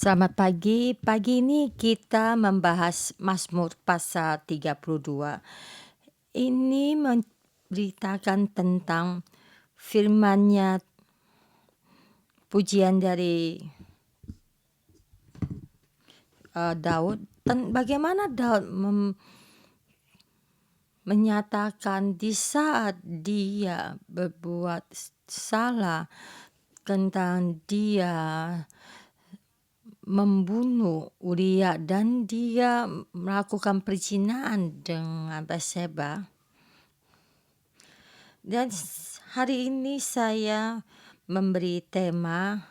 Selamat pagi. Pagi ini kita membahas Mazmur pasal 32. Ini memberitakan tentang firman-Nya, pujian dari Daud. Bagaimana Daud menyatakan di saat dia berbuat salah, tentang dia membunuh Uria dan dia melakukan perzinahan dengan Batseba. Dan hari ini saya memberi tema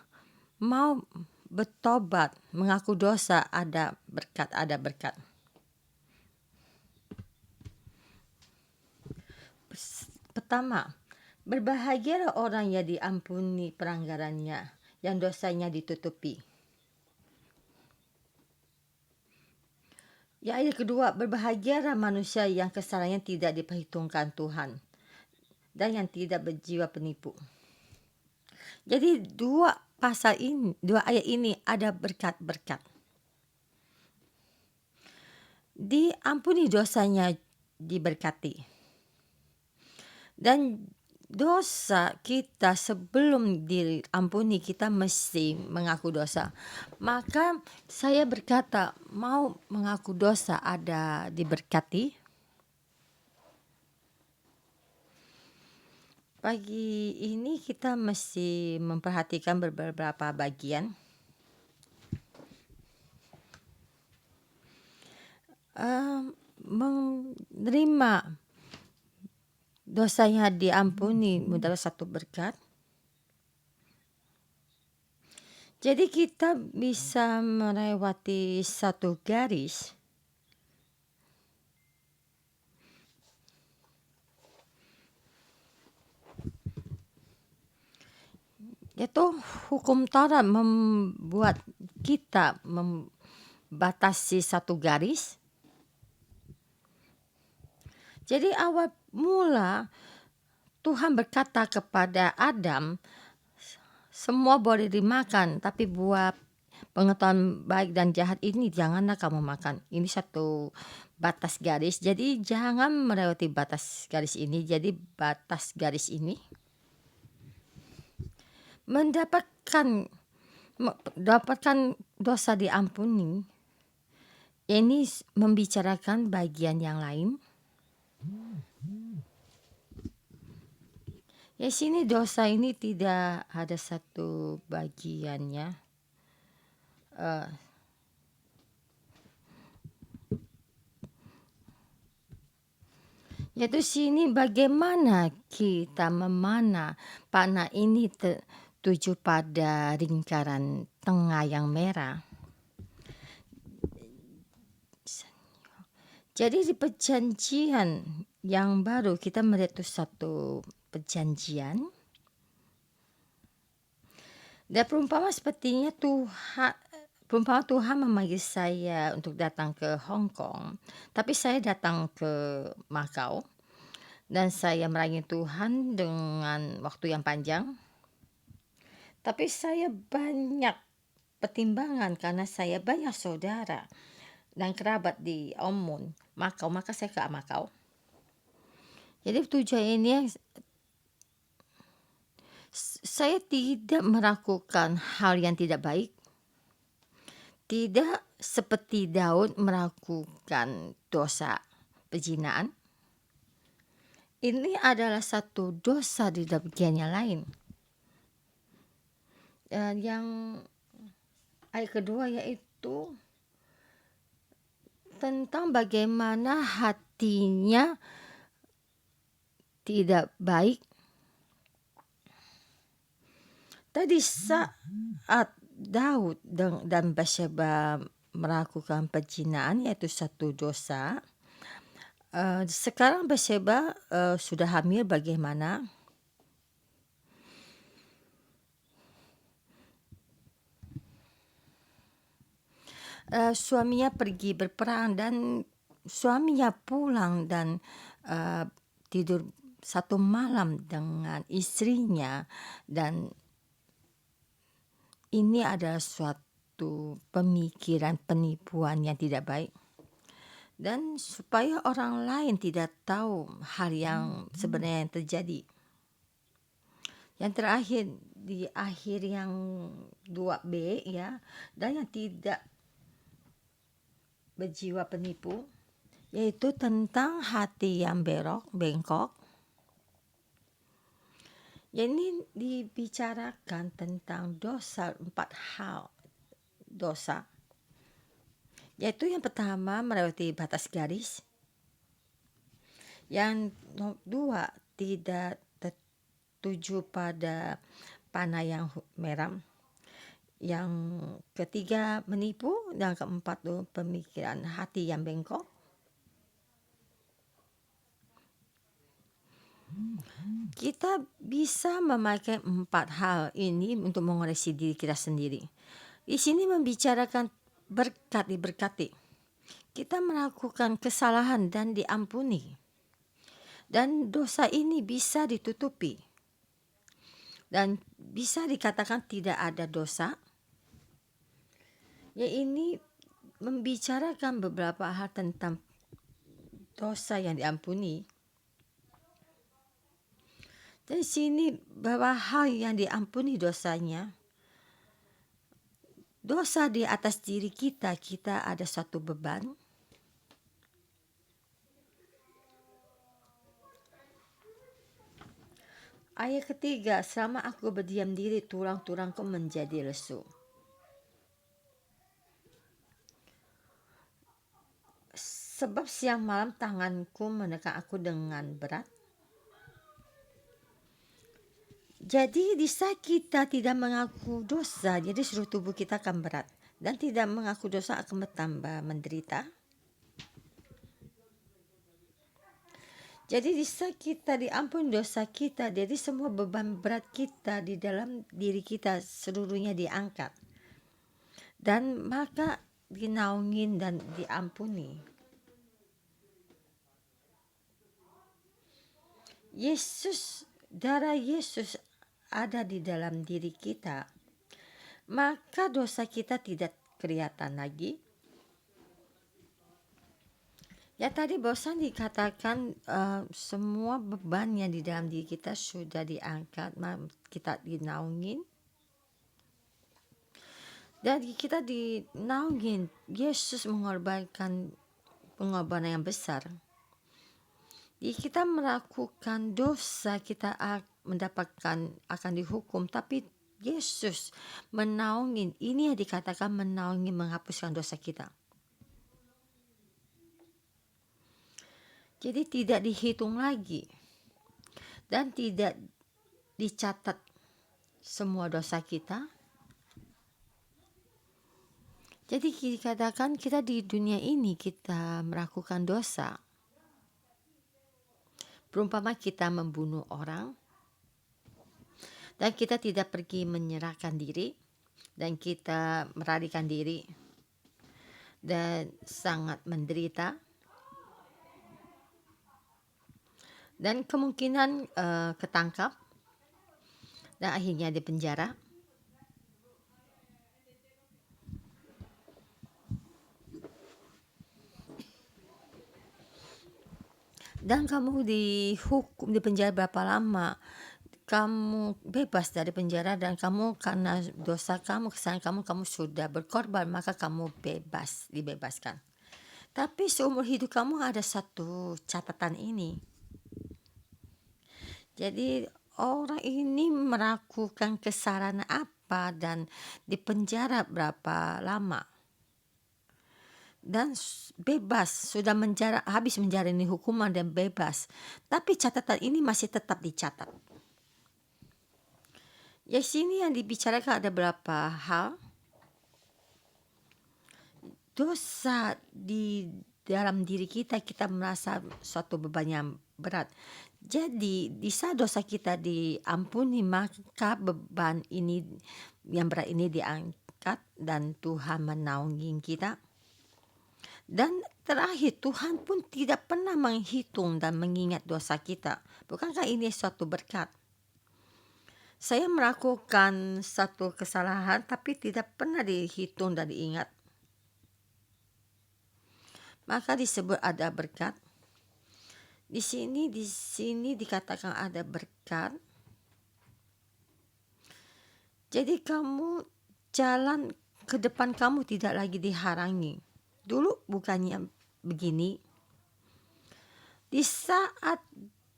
mau bertobat, mengaku dosa, ada berkat, ada berkat. Pertama, berbahagialah orang yang diampuni pelanggarannya, yang dosanya ditutupi. Ya, ayat kedua, berbahagialah manusia yang kesalahannya tidak diperhitungkan Tuhan dan yang tidak berjiwa penipu. Jadi dua ayat ini ada berkat-berkat. Diampuni dosanya, diberkati. Dan dosa kita sebelum diampuni kita mesti mengaku dosa. Maka saya berkata mau mengaku dosa ada diberkati. Pagi ini kita mesti memperhatikan beberapa bagian. Menerima dosanya diampuni adalah satu berkat. Jadi kita bisa melewati satu garis yaitu hukum Taurat membuat kita membatasi satu garis. Jadi awal mula Tuhan berkata kepada Adam, semua boleh dimakan, tapi buah pengetahuan baik dan jahat ini janganlah kamu makan. Ini satu batas garis. Jadi jangan melewati batas garis ini. Jadi batas garis ini mendapatkan dosa diampuni. Ini membicarakan bagian yang lain. Ya, sini dosa ini tidak ada satu bagiannya. Yaitu sini bagaimana kita memana panah ini tertuju pada lingkaran tengah yang merah. Jadi di perjanjian yang baru kita melihat itu satu perjanjian. Dan perumpamaan sepertinya Tuhan memanggil saya untuk datang ke Hong Kong. Tapi saya datang ke Macau. Dan saya melayani Tuhan dengan waktu yang panjang. Tapi saya banyak pertimbangan karena saya banyak saudara dan kerabat di Omun, Macau. Maka saya ke Macau. Jadi tujuan ini saya tidak melakukan hal yang tidak baik. Tidak seperti Daud melakukan dosa perzinahan. Ini adalah satu dosa di bagian yang lain. Dan yang ayat kedua yaitu tentang bagaimana hatinya tidak baik. Tadi saat Daud dan Batseba melakukan perzinahan, yaitu satu dosa. Sekarang Batseba sudah hamil, bagaimana? Suaminya pergi berperang dan suaminya pulang dan tidur satu malam dengan istrinya, dan ini adalah suatu suatu pemikiran penipuan yang tidak baik. Dan supaya orang lain tidak tahu hal yang sebenarnya yang terjadi. Yang terakhir di akhir yang 2B ya, dan yang tidak berjiwa penipu, yaitu tentang hati yang bengkok. Ini dibicarakan tentang dosa, 4 hal dosa. Yaitu yang pertama melewati batas garis. Yang 2 tidak tertuju pada panah yang merah. Yang ketiga menipu. Dan keempat tuh pemikiran hati yang bengkok. Kita bisa memakai 4 hal ini untuk mengoreksi diri kita sendiri. Di sini membicarakan diberkati. Kita melakukan kesalahan dan diampuni. Dan dosa ini bisa ditutupi. Dan bisa dikatakan tidak ada dosa. Ya, ini membicarakan beberapa hal tentang dosa yang diampuni. Di sini bahwa hal yang diampuni dosanya, dosa di atas diri kita ada suatu beban. Ayat ketiga, selama aku berdiam diri, tulang-tulangku menjadi lesu. Sebab siang malam tanganku menekan aku dengan berat. Jadi di saat kita tidak mengaku dosa, jadi seluruh tubuh kita akan berat. Dan tidak mengaku dosa akan bertambah menderita. Jadi di saat kita diampuni dosa kita, jadi semua beban berat kita di dalam diri kita seluruhnya diangkat. Dan maka dinaungin dan diampuni. Darah Yesus ada di dalam diri kita, maka dosa kita tidak kelihatan lagi. Ya, tadi bosan dikatakan semua beban yang di dalam diri kita sudah diangkat, kita dinaungin. Dan kita dinaungin, Yesus mengorbankan pengorbanan yang besar. Jadi kita melakukan dosa, kita akan dihukum, tapi Yesus menaungin. Ini yang dikatakan menaungin, menghapuskan dosa kita. Jadi tidak dihitung lagi dan tidak dicatat semua dosa kita. Jadi dikatakan kita di dunia ini kita melakukan dosa. Perumpama kita membunuh orang, dan kita tidak pergi menyerahkan diri, dan kita melarikan diri, dan sangat menderita, dan kemungkinan ketangkap, dan akhirnya di penjara. Dan kamu dihukum di penjara berapa lama, kamu bebas dari penjara, dan kamu karena dosa kamu, kesalahan kamu sudah berkorban, maka kamu dibebaskan. Tapi seumur hidup kamu ada satu catatan ini. Jadi orang ini melakukan kesalahan apa dan di penjara berapa lama. Dan bebas, sudah habis menjalani hukuman dan bebas. Tapi catatan ini masih tetap dicatat. Ya, sini yang dibicarakan ada berapa hal. Dosa di dalam diri kita merasa suatu beban yang berat. Jadi di saat dosa kita diampuni, maka beban ini yang berat ini diangkat dan Tuhan menaungi kita. Dan terakhir, Tuhan pun tidak pernah menghitung dan mengingat dosa kita. Bukankah ini suatu berkat? Saya melakukan satu kesalahan tapi tidak pernah dihitung dan diingat. Maka disebut ada berkat. Di sini dikatakan ada berkat. Jadi kamu jalan ke depan kamu tidak lagi dihalangi. Dulu bukannya begini. Di saat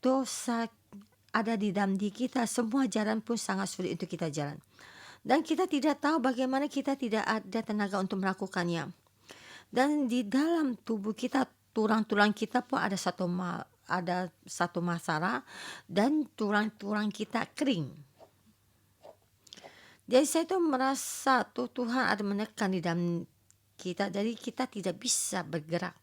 dosa ada di dalam diri kita, semua jalan pun sangat sulit untuk kita jalan. Dan kita tidak tahu bagaimana kita tidak ada tenaga untuk melakukannya. Dan di dalam tubuh kita, tulang-tulang kita pun ada satu masalah, dan tulang-tulang kita kering. Jadi saya tuh merasa Tuhan ada menekan di dalam kita, jadi kita tidak bisa bergerak.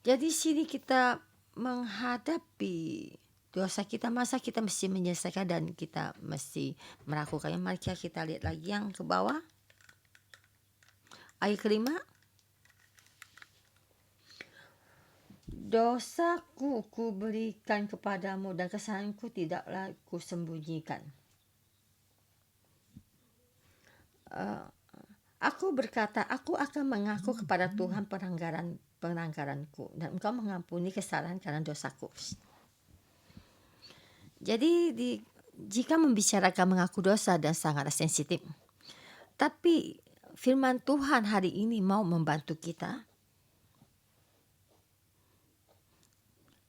Jadi sini kita menghadapi dosa kita, masa kita mesti menyelesaikan dan kita mesti melakukannya. Mari kita lihat lagi yang ke bawah. Ayat kelima. Dosaku kuberikan kepadamu dan kesalahanku tidaklah kusembunyikan. Aku berkata, aku akan mengaku kepada Tuhan pelanggaranku dan engkau mengampuni kesalahan karena dosaku. Jadi jika membicarakan mengaku dosa dan sangatlah sensitif. Tapi firman Tuhan hari ini mau membantu kita.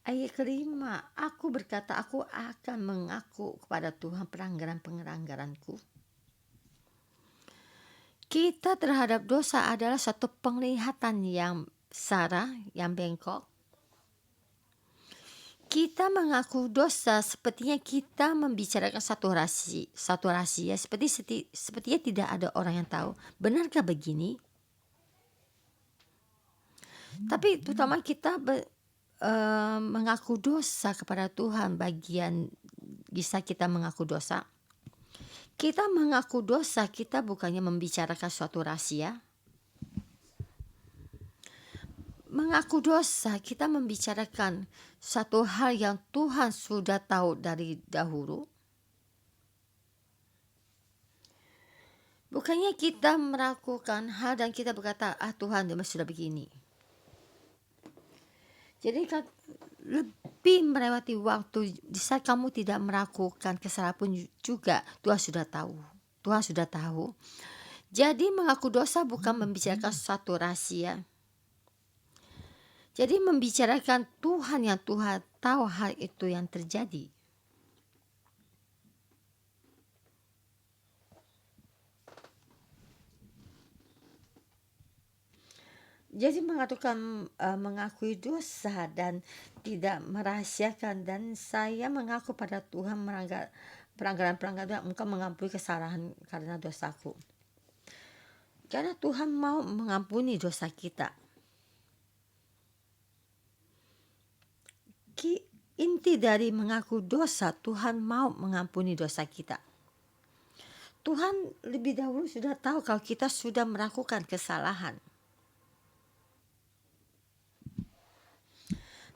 Ayat kelima, aku berkata aku akan mengaku kepada Tuhan pelanggaranku. Kita terhadap dosa adalah satu penglihatan yang sara, yang bengkok. Kita mengaku dosa sepertinya kita membicarakan satu rahasia, sepertinya tidak ada orang yang tahu. Benarkah begini? Tapi terutama kita mengaku dosa kepada Tuhan, bagian bisa kita mengaku dosa. Kita mengaku dosa, kita bukannya membicarakan suatu rahasia. Mengaku dosa, kita membicarakan satu hal yang Tuhan sudah tahu dari dahulu. Bukannya kita melakukan hal dan kita berkata, Tuhan dia sudah begini. Jadi lebih melewati waktu di saat kamu tidak melakukan kesalahan pun juga Tuhan sudah tahu. Jadi mengaku dosa bukan membicarakan suatu rahasia. Jadi membicarakan Tuhan yang Tuhan tahu hal itu yang terjadi. Jadi mengakui dosa dan tidak merahasiakan, dan saya mengaku pada Tuhan pelanggaran engkau mengampuni kesalahan karena dosaku. Karena Tuhan mau mengampuni dosa kita. Inti dari mengaku dosa, Tuhan mau mengampuni dosa kita. Tuhan lebih dahulu sudah tahu kalau kita sudah melakukan kesalahan.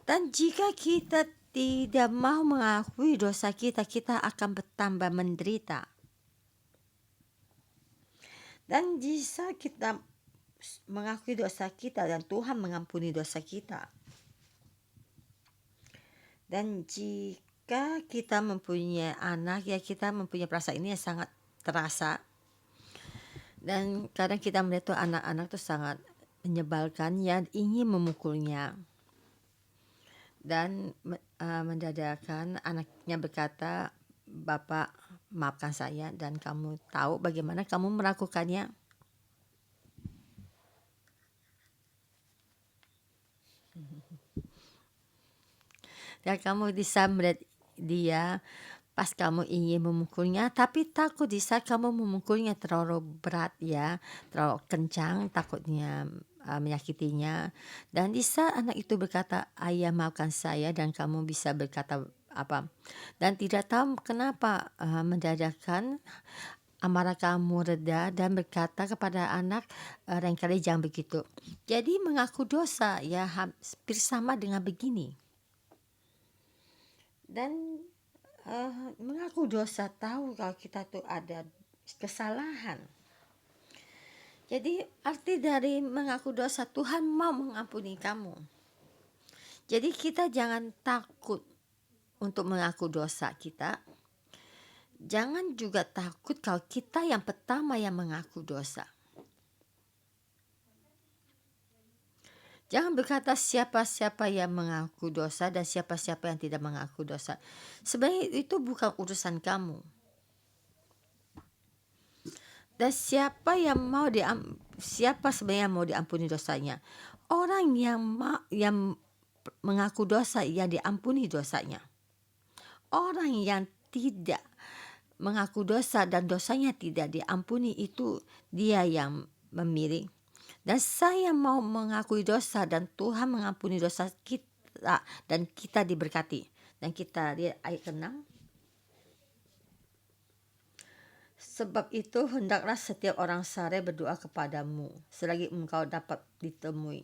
Dan jika kita tidak mau mengakui dosa kita, kita akan bertambah menderita. Dan jika kita mengakui dosa kita dan Tuhan mengampuni dosa kita. Dan jika kita mempunyai anak, ya kita mempunyai perasaan ini yang sangat terasa. Dan kadang kita melihat tuh anak-anak tuh sangat menyebalkan, yang ingin memukulnya. Dan mendadakan anaknya berkata, Bapak maafkan saya, dan kamu tahu bagaimana kamu melakukannya. Dan kamu bisa melihat dia pas kamu ingin memukulnya, tapi takut di saat kamu memukulnya terlalu berat ya, terlalu kencang, takutnya menyakitinya. Dan di saat anak itu berkata, ayah maafkan saya, dan kamu bisa berkata apa, dan tidak tahu kenapa mendadakan amarah kamu reda dan berkata kepada anak, lain kali jangan begitu. Jadi mengaku dosa ya hampir sama dengan begini. Dan Mengaku dosa, tahu kalau kita tuh ada kesalahan. Jadi arti dari mengaku dosa, Tuhan mau mengampuni kamu. Jadi kita jangan takut untuk mengaku dosa kita. Jangan juga takut kalau kita yang pertama yang mengaku dosa. Jangan berkata siapa-siapa yang mengaku dosa dan siapa-siapa yang tidak mengaku dosa. Sebenarnya itu bukan urusan kamu. Dan siapa sebenarnya yang mau diampuni dosanya? Orang yang mengaku dosa yang diampuni dosanya. Orang yang tidak mengaku dosa dan dosanya tidak diampuni, itu dia yang memilih. Dan saya mau mengakui dosa dan Tuhan mengampuni dosa kita dan kita diberkati. Dan kita lihat ayat ke-6. Sebab itu hendaklah setiap orang saleh berdoa kepadamu selagi engkau dapat ditemui.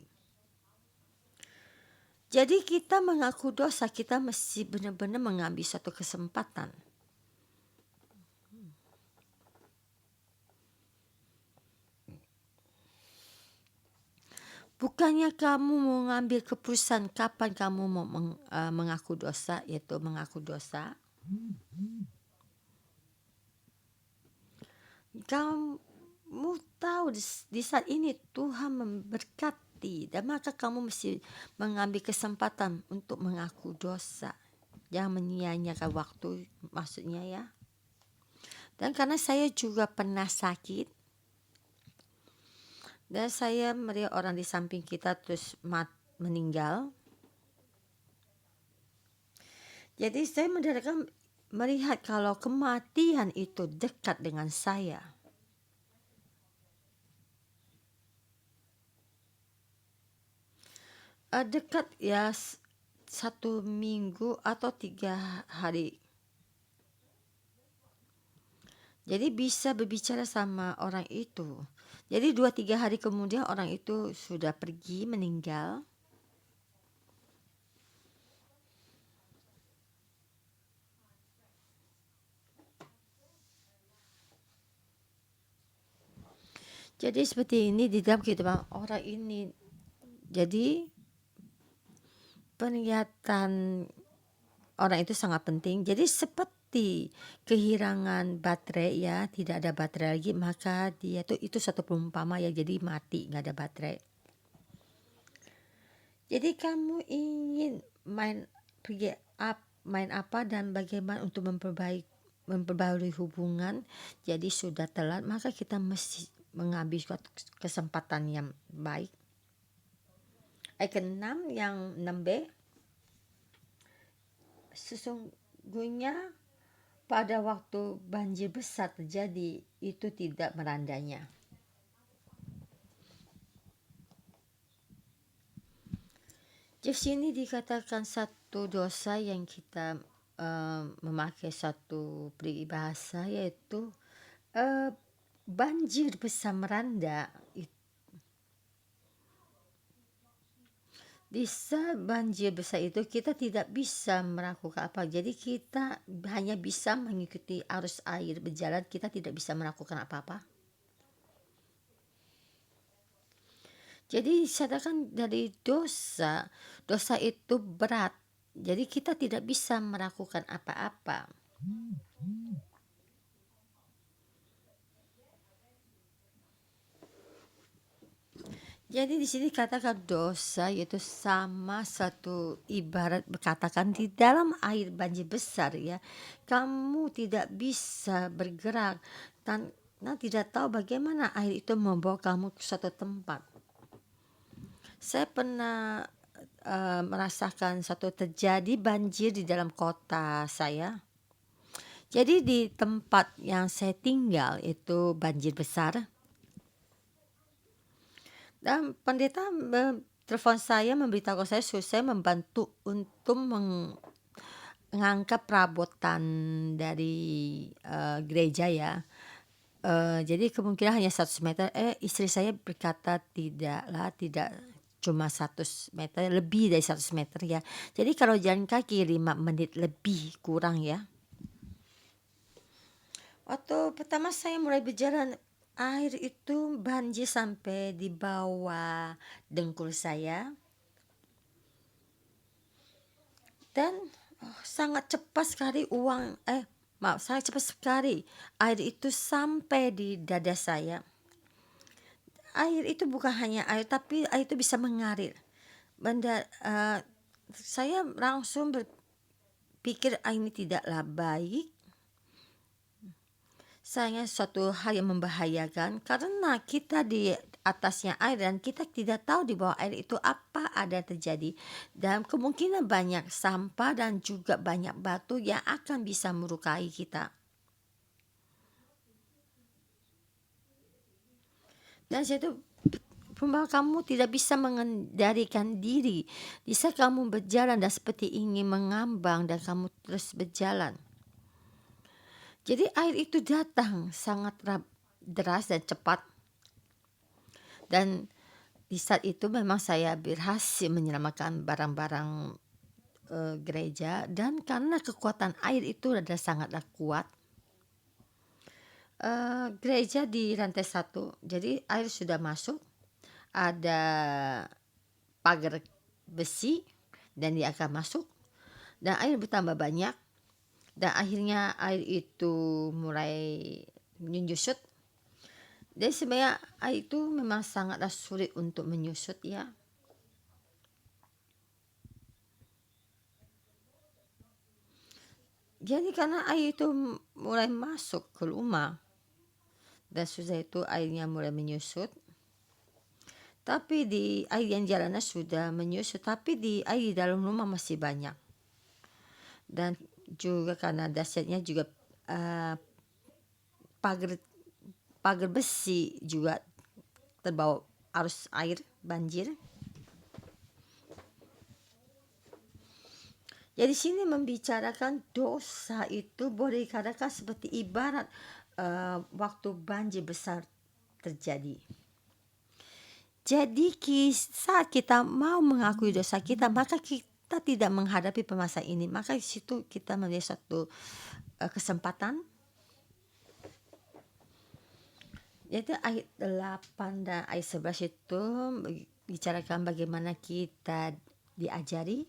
Jadi kita mengaku dosa, kita mesti benar-benar mengambil satu kesempatan. Bukannya kamu mau mengambil keputusan kapan kamu mau mengaku dosa, yaitu mengaku dosa. Kamu tahu di saat ini Tuhan memberkati, dan maka kamu mesti mengambil kesempatan untuk mengaku dosa. Jangan menyia-nyiakan waktu, maksudnya ya. Dan karena saya juga pernah sakit, dan saya melihat orang di samping kita terus meninggal. Jadi saya melihat kalau kematian itu dekat dengan saya. Dekat ya, 1 minggu atau 3 hari. Jadi bisa berbicara sama orang itu. Jadi 2-3 hari kemudian orang itu sudah pergi, meninggal. Jadi seperti ini di dalam kehidupan orang ini. Jadi penglihatan orang itu sangat penting. Jadi seperti kehilangan baterai ya, tidak ada baterai lagi, maka dia tuh itu satu perumpama ya, jadi mati, nggak ada baterai. Jadi kamu ingin main apa dan bagaimana untuk memperbaharui hubungan, jadi sudah telat, maka kita mesti mengambil suatu kesempatan yang baik. Ayat ke-6 yang 6b. Sesungguhnya pada waktu banjir besar terjadi, itu tidak merandanya. Di sini dikatakan satu dosa yang kita memakai satu peribahasa, yaitu banjir besar melanda. Di saat banjir besar itu kita tidak bisa melakukan apa. Jadi kita hanya bisa mengikuti arus air berjalan, kita tidak bisa melakukan apa-apa. Jadi disatakan dari dosa itu berat. Jadi kita tidak bisa melakukan apa-apa. Jadi di sini katakan dosa yaitu sama satu ibarat berkatakan di dalam air banjir besar ya. Kamu tidak bisa bergerak karena tidak tahu bagaimana air itu membawa kamu ke suatu tempat. Saya pernah merasakan satu terjadi banjir di dalam kota saya. Jadi di tempat yang saya tinggal itu banjir besar. Dan pendeta telepon saya memberitahu saya supaya saya membantu untuk mengangkat perabotan dari gereja ya. Jadi kemungkinan hanya 100 meter. Istri saya berkata tidak cuma 100 meter, lebih dari 100 meter ya. Jadi kalau jalan kaki 5 menit lebih kurang ya. Waktu pertama saya mulai berjalan, air itu banjir sampai di bawah dengkul saya dan sangat cepat sekali maaf, sangat cepat sekali air itu sampai di dada saya. Air itu bukan hanya air, tapi air itu bisa mengalir. Saya langsung berpikir ini tidaklah baik. Sayangnya suatu hal yang membahayakan karena kita di atasnya air dan kita tidak tahu di bawah air itu apa ada yang terjadi. Dan kemungkinan banyak sampah dan juga banyak batu yang akan bisa melukai kita. Dan itu bahwa kamu tidak bisa mengendalikan diri. Bisa kamu berjalan dan seperti ingin mengambang dan kamu terus berjalan. Jadi air itu datang sangat deras dan cepat. Dan di saat itu memang saya berhasil menyelamatkan barang-barang gereja, dan karena kekuatan air itu adalah sangatlah kuat. Gereja di lantai 1, jadi air sudah masuk, ada pagar besi dan dia akan masuk dan air bertambah banyak dan akhirnya air itu mulai menyusut. Jadi sebenarnya air itu memang sangatlah sulit untuk menyusut ya. Jadi karena air itu mulai masuk ke rumah dan sudah itu airnya mulai menyusut. Tapi di air yang jalannya sudah menyusut, tapi di air di dalam rumah masih banyak. Dan juga karena dasarnya juga pagar pagar besi juga terbawa arus air banjir. Jadi sini membicarakan dosa itu boleh dikatakan seperti ibarat waktu banjir besar terjadi. Jadi saat kita mau mengakui dosa kita, maka kita tidak menghadapi permasalahan ini. Maka di situ kita melihat satu kesempatan. Yaitu ayat 8 dan ayat 11 itu bicarakan bagaimana kita diajari.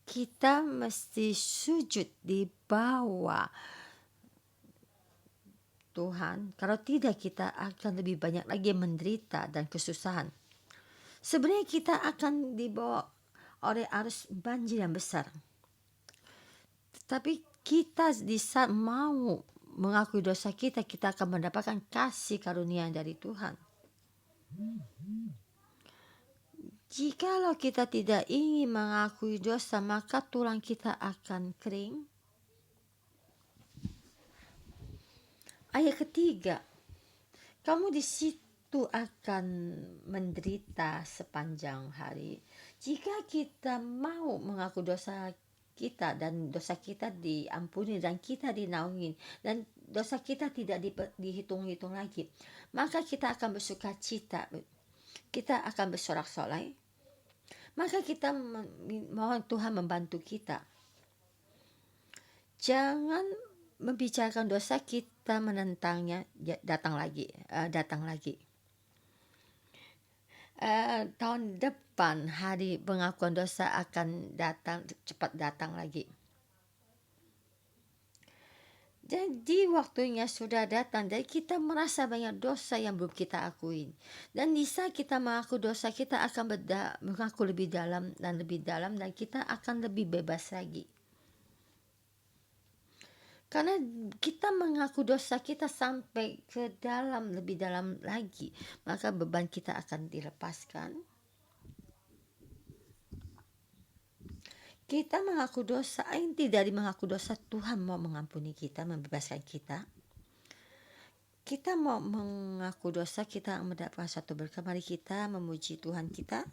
Kita mesti sujud di bawah Tuhan. Kalau tidak kita akan lebih banyak lagi menderita dan kesusahan. Sebenarnya kita akan dibawa oleh arus banjir yang besar. Tapi kita di saat mau mengakui dosa kita, kita akan mendapatkan kasih karunia dari Tuhan. Jikalau kita tidak ingin mengakui dosa, maka tulang kita akan kering. Ayat ketiga, kamu di situ akan menderita sepanjang hari. Jika kita mau mengaku dosa kita dan dosa kita diampuni dan kita dinaungi dan dosa kita tidak dihitung-hitung lagi, maka kita akan bersuka cita, kita akan bersorak-sorai. Maka kita mohon Tuhan membantu kita. Jangan membicarakan dosa kita menentangnya datang lagi. Tahun depan hari pengakuan dosa akan cepat datang lagi. Jadi waktunya sudah datang. Jadi kita merasa banyak dosa yang belum kita akui. Dan di saat kita mengaku dosa, kita akan mengaku lebih dalam dan kita akan lebih bebas lagi. Karena kita mengaku dosa kita sampai ke dalam, lebih dalam lagi, maka beban kita akan dilepaskan. Kita mengaku dosa, inti dari mengaku dosa, Tuhan mau mengampuni kita, membebaskan kita. Kita mau mengaku dosa, kita mendapatkan satu berkat. Mari kita memuji Tuhan kita.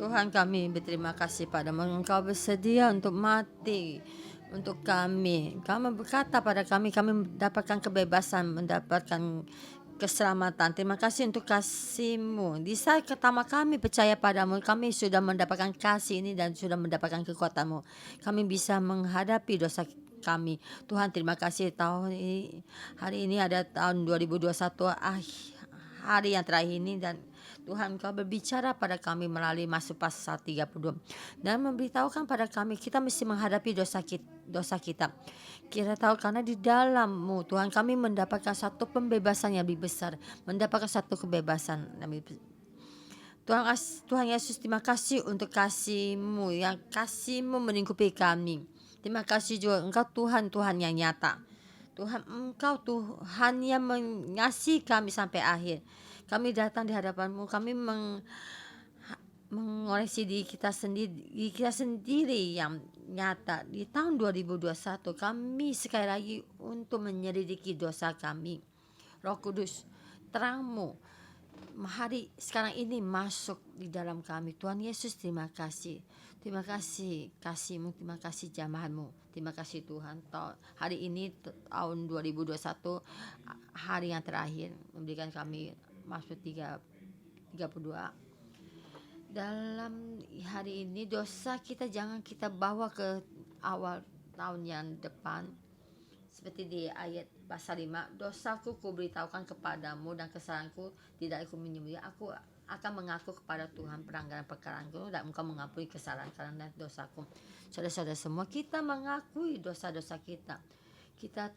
Tuhan, kami berterima kasih padamu. Engkau bersedia untuk mati untuk kami. Kamu berkata pada kami mendapatkan kebebasan, mendapatkan keselamatan. Terima kasih untuk kasih-Mu. Di saat pertama kami percaya padamu, kami sudah mendapatkan kasih ini dan sudah mendapatkan kekuatan-Mu. Kami bisa menghadapi dosa kami. Tuhan, terima kasih hari ini ada tahun 2021, hari yang terakhir ini, dan Tuhan, Kau berbicara pada kami melalui Mazmur pasal 32 dan memberitahukan pada kami kita mesti menghadapi dosa kita. Kita tahu karena di dalam-Mu Tuhan kami mendapatkan satu pembebasan yang lebih besar, mendapatkan satu kebebasan yang lebih besar. Tuhan Yesus, terima kasih untuk kasih-Mu, yang kasih-Mu melingkupi kami. Terima kasih juga Engkau Tuhan yang nyata. Tuhan, Engkau Tuhan yang mengasihi kami sampai akhir. Kami datang di hadapan-Mu, kami mengoreksi diri kita sendiri yang nyata. Di tahun 2021 kami sekali lagi untuk menyelidiki dosa kami. Roh Kudus, terang-Mu hari sekarang ini masuk di dalam kami. Tuhan Yesus, terima kasih. Terima kasih kasih-Mu, terima kasih jamahan-Mu. Terima kasih Tuhan. Hari ini tahun 2021, hari yang terakhir, memberikan kami Mazmur 32. Dalam hari ini dosa kita jangan kita bawa ke awal tahun yang depan. Seperti di ayat pasal 5, dosaku kuberitahukan kepadamu dan kesalahanku tidak aku menyembunyi. Aku akan mengaku kepada Tuhan pelanggaran perkaraanku dan Engkau mengampuni kesalahan karena dosaku. Saudara-saudara semua, kita mengakui dosa-dosa kita. Kita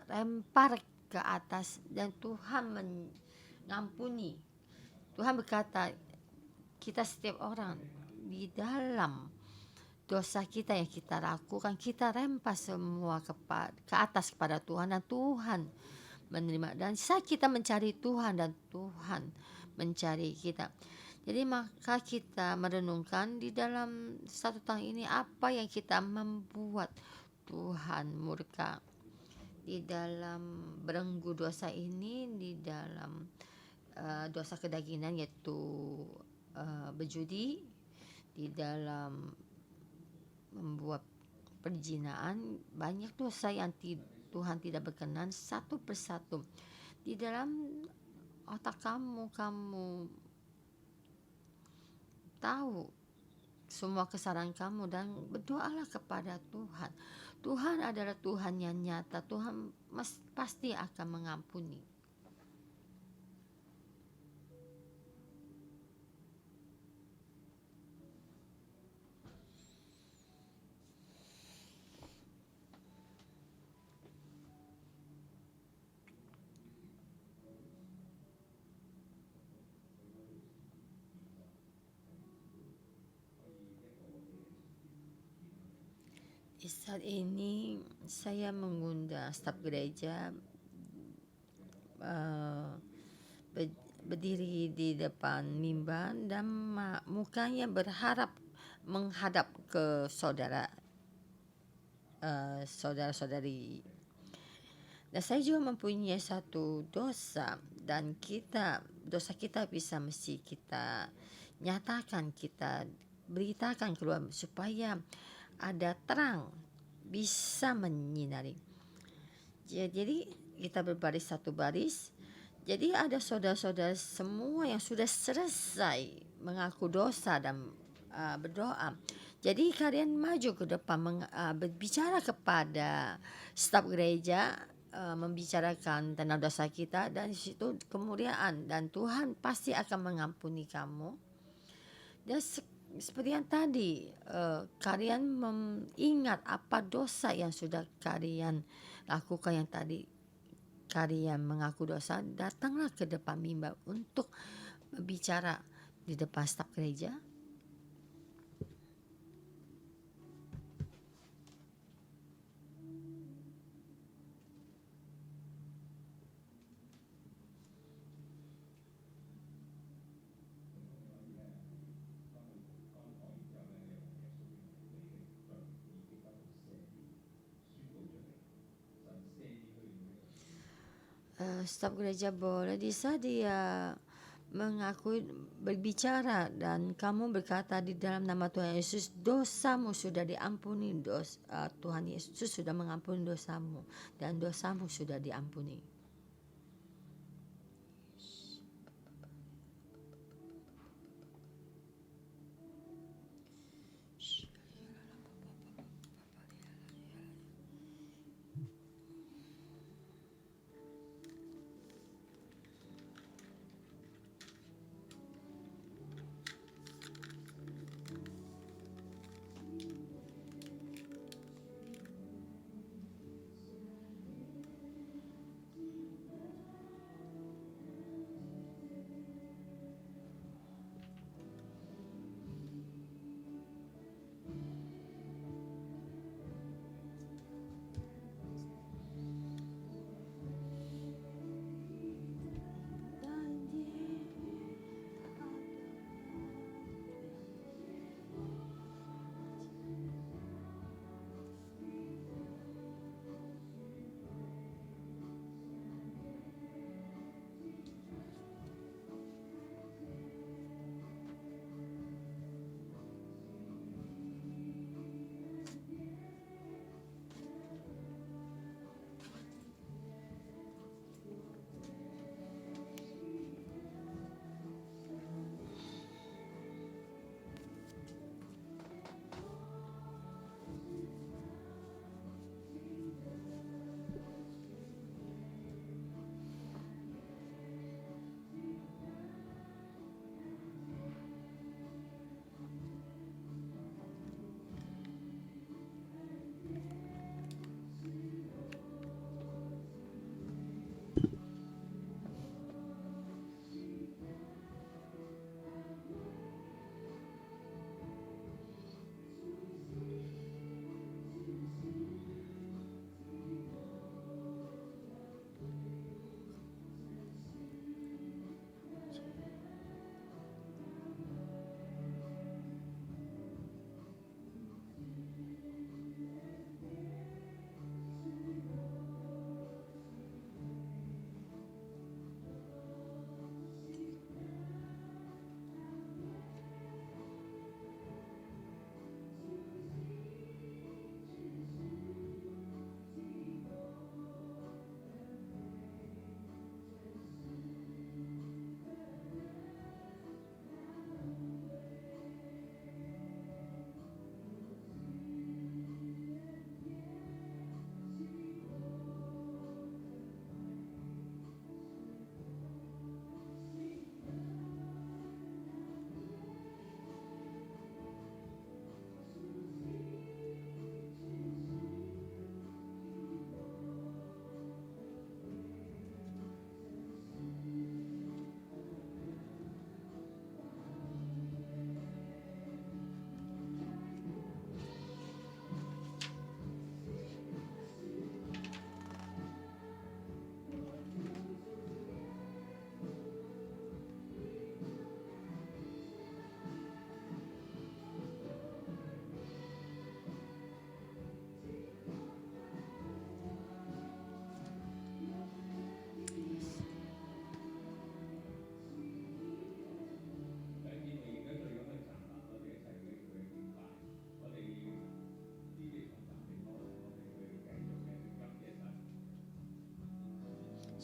lempar ke atas dan Tuhan mengampuni. Tuhan berkata, kita setiap orang di dalam dosa kita yang kita lakukan, kita rempas semua ke atas kepada Tuhan, dan Tuhan menerima. Dan saat kita mencari Tuhan dan Tuhan mencari kita, jadi maka kita merenungkan di dalam satu tahun ini apa yang kita membuat Tuhan murka. Di dalam belenggu dosa ini, di dalam dosa kedagingan yaitu berjudi, di dalam membuat perzinaan, banyak dosa yang Tuhan tidak berkenan. Satu persatu di dalam otak kamu tahu semua kesalahan kamu dan berdoalah kepada Tuhan. Tuhan adalah Tuhan yang nyata. Tuhan pasti akan mengampuni. Saat ini saya mengundang staf gereja berdiri di depan mimbar dan mukanya menghadap ke saudara-saudari. Dan saya juga mempunyai satu dosa, dan dosa kita mesti kita nyatakan, kita beritakan keluar supaya ada terang bisa menyinari. Jadi kita berbaris satu baris. Jadi ada saudara-saudara semua yang sudah selesai mengaku dosa dan berdoa. Jadi kalian maju ke depan berbicara kepada staf gereja, membicarakan tentang dosa kita, dan di situ kemuliaan dan Tuhan pasti akan mengampuni kamu. Dan seperti yang tadi, kalian mengingat apa dosa yang sudah kalian lakukan, yang tadi kalian mengaku dosa, datanglah ke depan mimbar untuk berbicara di depan staf gereja. Staf gereja boleh, di saat dia mengakui, berbicara, dan kamu berkata di dalam nama Tuhan Yesus, dosamu sudah diampuni, Tuhan Yesus sudah mengampuni dosamu, dan dosamu sudah diampuni.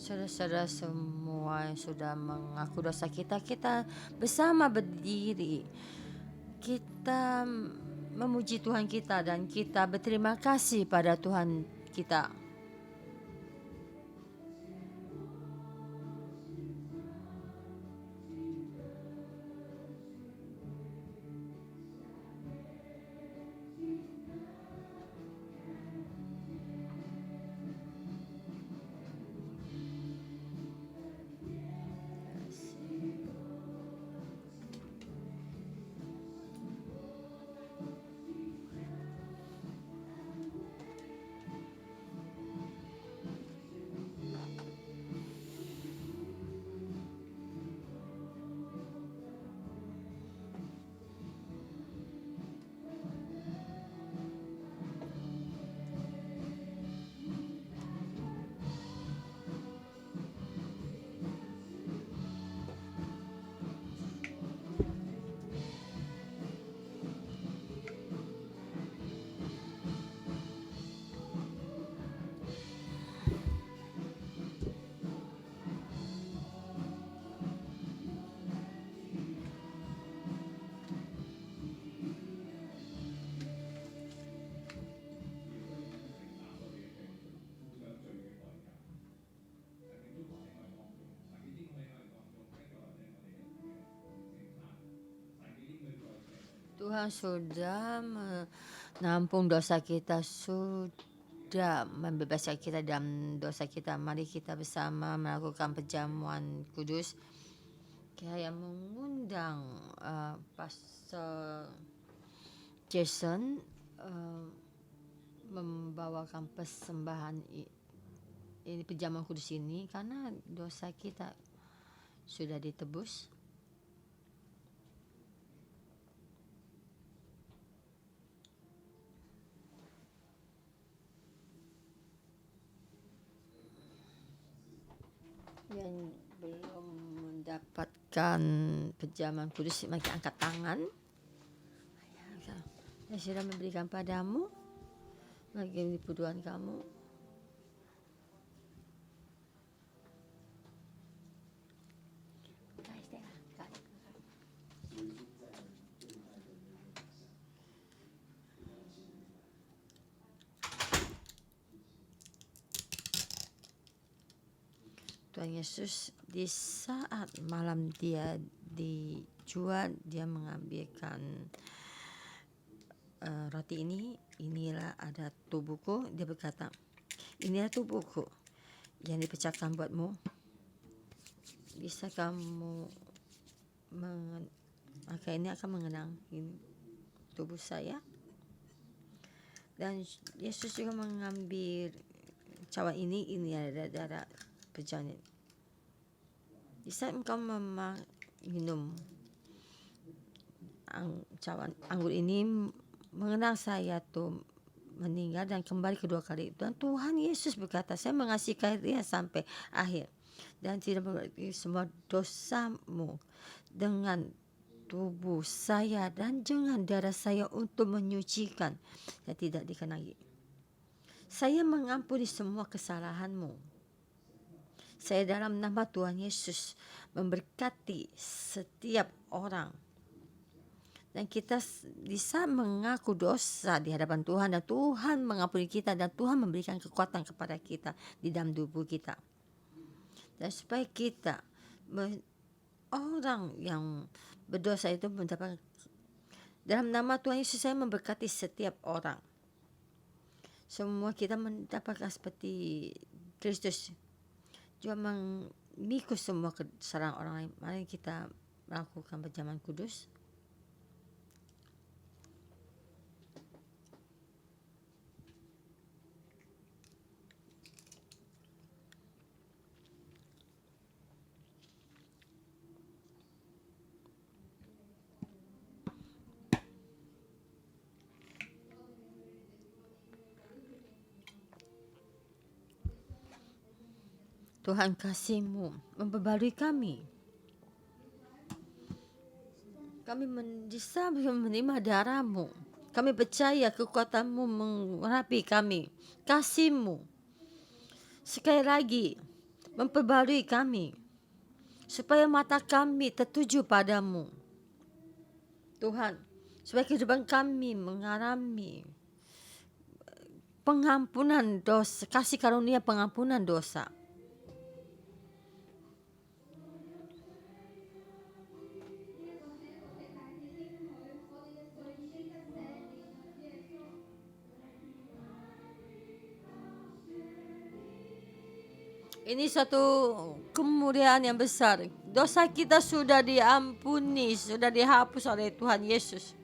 Saudara-saudara semua yang sudah mengaku dosa kita, kita bersama berdiri. Kita memuji Tuhan kita dan kita berterima kasih pada Tuhan kita. Tuhan sudah menampung dosa kita, sudah membebaskan kita dalam dosa kita. Mari kita bersama melakukan perjamuan kudus. Saya mengundang Pastor Jason membawakan persembahan ini, perjamuan kudus ini, karena dosa kita sudah ditebus. Yang belum mendapatkan perjamuan kudus, mari angkat tangan. Saya sudah memberikan padamu bagi kebutuhan kamu. Tuhan Yesus di saat malam dia dijual, dia mengambilkan roti ini. Inilah ada tubuhku. Dia berkata, inilah tubuhku yang dipecahkan buatmu. Bisa kamu maka ini akan mengenang ini tubuh saya. Dan Yesus juga mengambil cawan ini ada darah perjamuan. Di saat engkau minum cawan anggur ini, mengenang saya tuh meninggal dan kembali kedua kali. Dan Tuhan Yesus berkata, saya mengasihi dia sampai akhir dan tidak memberkati semua dosamu dengan tubuh saya dan dengan darah saya untuk menyucikan dan tidak dikenali. Saya mengampuni semua kesalahanmu. Saya dalam nama Tuhan Yesus memberkati setiap orang. Dan kita bisa mengaku dosa di hadapan Tuhan, dan Tuhan mengampuni kita, dan Tuhan memberikan kekuatan kepada kita di dalam tubuh kita. Dan supaya kita, orang yang berdosa itu mendapat, dalam nama Tuhan Yesus saya memberkati setiap orang. Semua kita mendapatkan seperti Kristus juga mengikut semua kesalahan orang lain. Mari kita melakukan perjamuan kudus. Tuhan kasih-Mu memperbarui kami. Kami bisa menerima darah-Mu. Kami percaya kekuatan-Mu mengurapi kami. Kasih-Mu sekali lagi memperbarui kami, supaya mata kami tertuju padamu. Tuhan, supaya kehidupan kami mengalami pengampunan dosa, kasih karunia pengampunan dosa. Ini satu kemuliaan yang besar. Dosa kita sudah diampuni, sudah dihapus oleh Tuhan Yesus.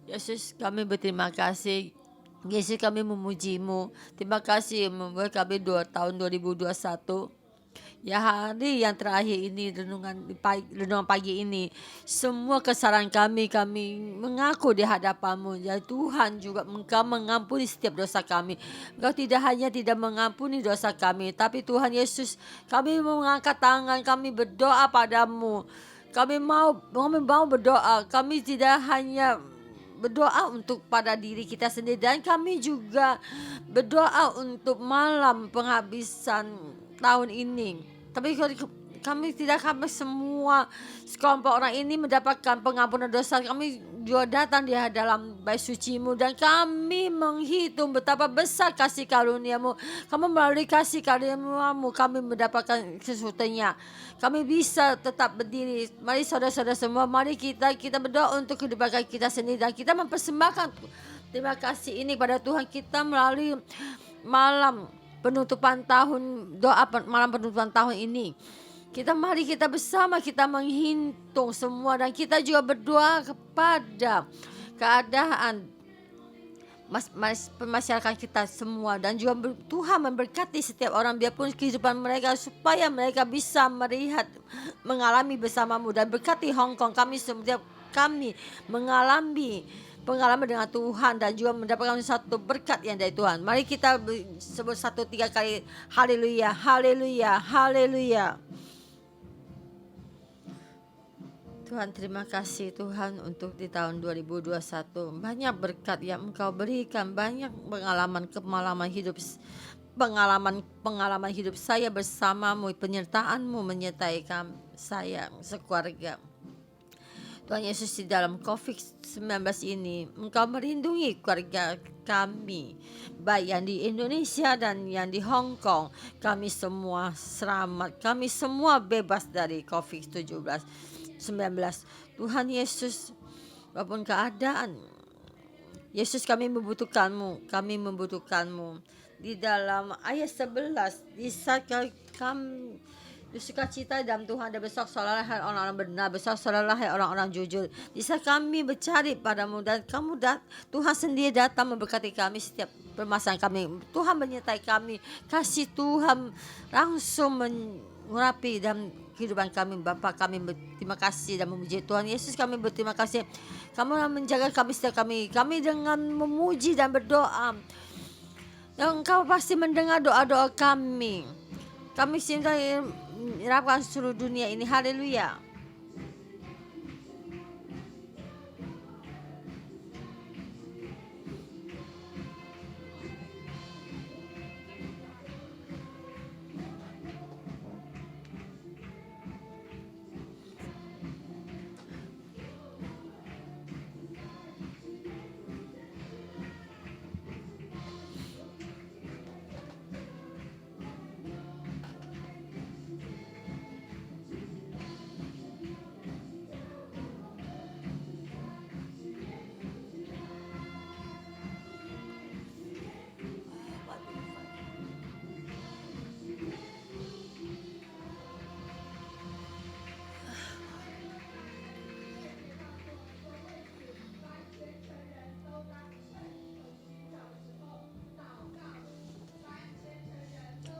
Yesus, kami berterima kasih. Yesus, kami memuji-Mu. Terima kasih membuat kami tahun 2021 Ya, hari yang terakhir ini, renungan pagi ini, semua kesalahan kami mengaku di hadapan-Mu. Ya Tuhan, juga Engkau mengampuni setiap dosa kami. Engkau tidak hanya tidak mengampuni dosa kami, tapi Tuhan Yesus, kami mau mengangkat tangan, kami berdoa padamu. Kami mau berdoa. Kami tidak hanya berdoa untuk pada diri kita sendiri, dan kami juga berdoa untuk malam penghabisan tahun ini. Tapi kami semua sekelompok orang ini mendapatkan pengampunan dosa. Kami juga datang di dalam bait suci-Mu, dan kami menghitung betapa besar kasih karunia-Mu. Kamu melalui kasih karunia-Mu kami mendapatkan sesuatunya. Kami bisa tetap berdiri. Mari saudara-saudara semua, mari kita berdoa untuk kehidupan kita sendiri, dan kita mempersembahkan terima kasih ini pada Tuhan kita melalui malam penutupan tahun, malam penutupan tahun ini. Mari kita bersama, kita menghitung semua, dan kita juga berdoa kepada keadaan masyarakat kita semua, dan juga Tuhan memberkati setiap orang biarpun kehidupan mereka, supaya mereka bisa melihat, mengalami bersama-Mu, dan berkati Hong Kong. Kami mengalami pengalaman dengan Tuhan, dan juga mendapatkan satu berkat yang dari Tuhan. Mari kita sebut 1-3 kali haleluya, haleluya, haleluya. Tuhan, terima kasih Tuhan untuk di tahun 2021. Banyak berkat yang Engkau berikan, banyak pengalaman hidup saya bersama-Mu, penyertaan-Mu menyertai saya sekeluarga. Tuhan Yesus, di dalam COVID-19 ini Engkau melindungi keluarga kami, baik yang di Indonesia dan yang di Hong Kong. Kami semua selamat, kami semua bebas dari COVID-19. Tuhan Yesus, walaupun keadaan, Yesus, kami membutuhkan-Mu. Di dalam ayat 11, di saat kami sukacita dalam Tuhan, dan bersorak-sorahlah hai orang-orang benar, bersorak-sorahlah hai orang-orang jujur. Di saat kami mencari padamu, dan Tuhan sendiri datang memberkati kami setiap permasalahan kami. Tuhan menyertai kami, kasih Tuhan langsung mengurapi dalam kehidupan kami. Bapa, kami berterima kasih dan memuji Tuhan Yesus. Kami berterima kasih, kamu menjaga kami setiap kami dengan memuji dan berdoa, dan Engkau pasti mendengar doa-doa kami. Kami cinta menyerahkan seluruh dunia ini. Haleluya.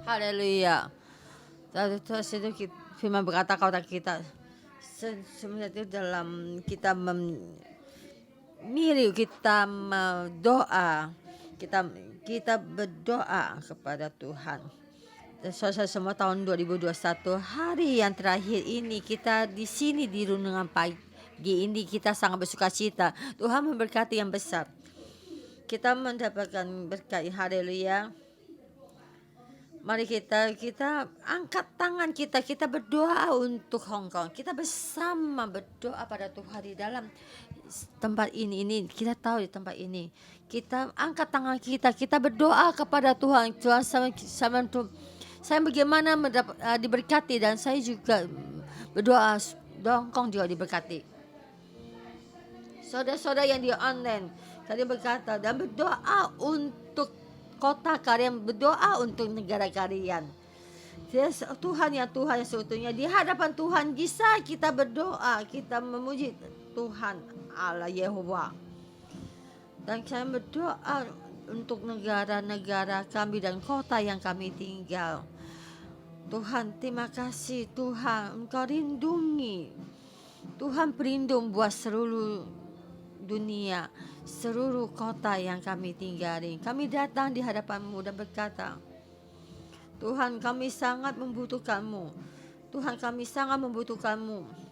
Haleluya. Tuhan itu firman berkata kepada kita, sebenarnya itu dalam kita memilih, kita berdoa, kita berdoa kepada Tuhan. Dan saudara semua, tahun 2021, hari yang terakhir ini, kita di sini di renungan pagi ini kita sangat bersukacita. Tuhan memberkati yang besar. Kita mendapatkan berkat. Haleluya. Mari kita angkat tangan kita berdoa untuk Hong Kong. Kita bersama berdoa pada Tuhan di dalam tempat ini. Kita tahu di tempat ini, kita angkat tangan kita berdoa kepada Tuhan. Tuhan, saya bagaimana diberkati, dan saya juga berdoa Hong Kong juga diberkati. Saudara-saudara yang di online, kalian berkata dan berdoa untuk kota kalian, berdoa untuk negara kalian. Tuhan yang seutuhnya, di hadapan Tuhan bisa kita berdoa, kita memuji Tuhan Allah Yehova. Dan saya berdoa untuk negara-negara kami dan kota yang kami tinggal. Tuhan, terima kasih Tuhan, Engkau lindungi. Tuhan pelindung buat seluruh dunia, seluruh kota yang kami tinggali. Kami datang di hadapan-Mu dan berkata, Tuhan, kami sangat membutuhkan-Mu. Tuhan, kami sangat membutuhkan-Mu.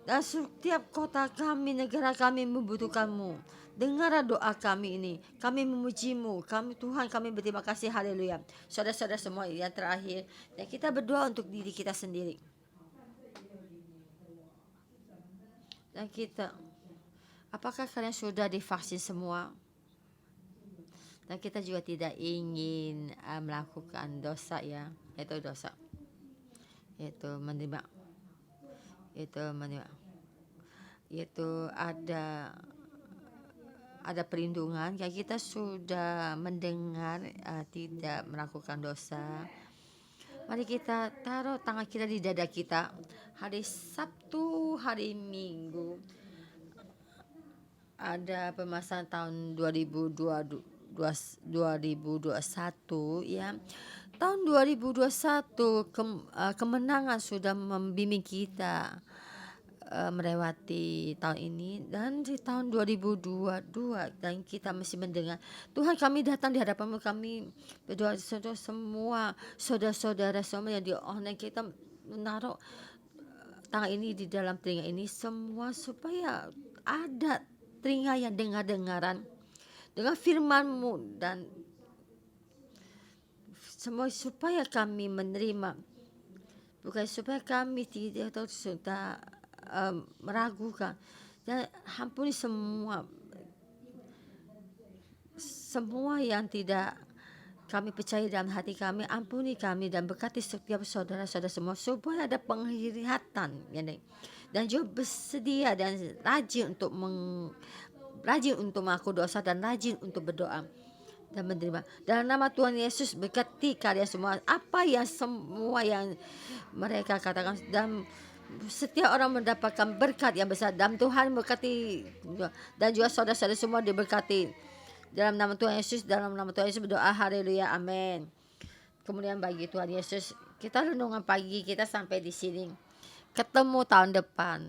Dan setiap kota kami, negara kami membutuhkan-Mu. Dengarlah doa kami ini. Kami memuji-Mu. Tuhan, kami berterima kasih. Haleluya. Saudara-saudara semua, yang terakhir, dan kita berdoa untuk diri kita sendiri. Dan apakah kalian sudah divaksin semua? Dan kita juga tidak ingin melakukan dosa, ya. Itu dosa. Itu menerima. Itu ada perlindungan yang kita sudah mendengar, tidak melakukan dosa. Mari kita taruh tangan kita di dada kita. Hari Sabtu, hari Minggu ada pemasangan tahun 2021, ya. Tahun 2021 kemenangan sudah membimbing kita melewati tahun ini, dan di tahun 2022 dan kita masih mendengar. Tuhan, kami datang di hadapan-Mu, kami berdoa semua saudara-saudara semua yang di online, kita menaruh tangan ini di dalam telinga ini semua, supaya ada telinga yang dengar-dengaran dengan firman-Mu, dan semua supaya kami menerima, bukan supaya kami tidak tahu sudah meragukan. Dan ampuni semua yang tidak kami percaya dalam hati kami. Ampuni kami dan berkati setiap saudara-saudara semua, supaya ada penglihatan, ya, dan juga bersedia dan rajin untuk mengaku dosa, dan rajin untuk berdoa dan menerima. Dalam nama Tuhan Yesus, berkati kalian semua, apa yang semua yang mereka katakan, dan setiap orang mendapatkan berkat yang besar. Dan Tuhan berkati, dan juga saudara-saudara semua diberkati. Dalam nama Tuhan Yesus berdoa, haleluya, amin. Kemudian bagi Tuhan Yesus, kita renungan pagi kita sampai di sini. Ketemu tahun depan.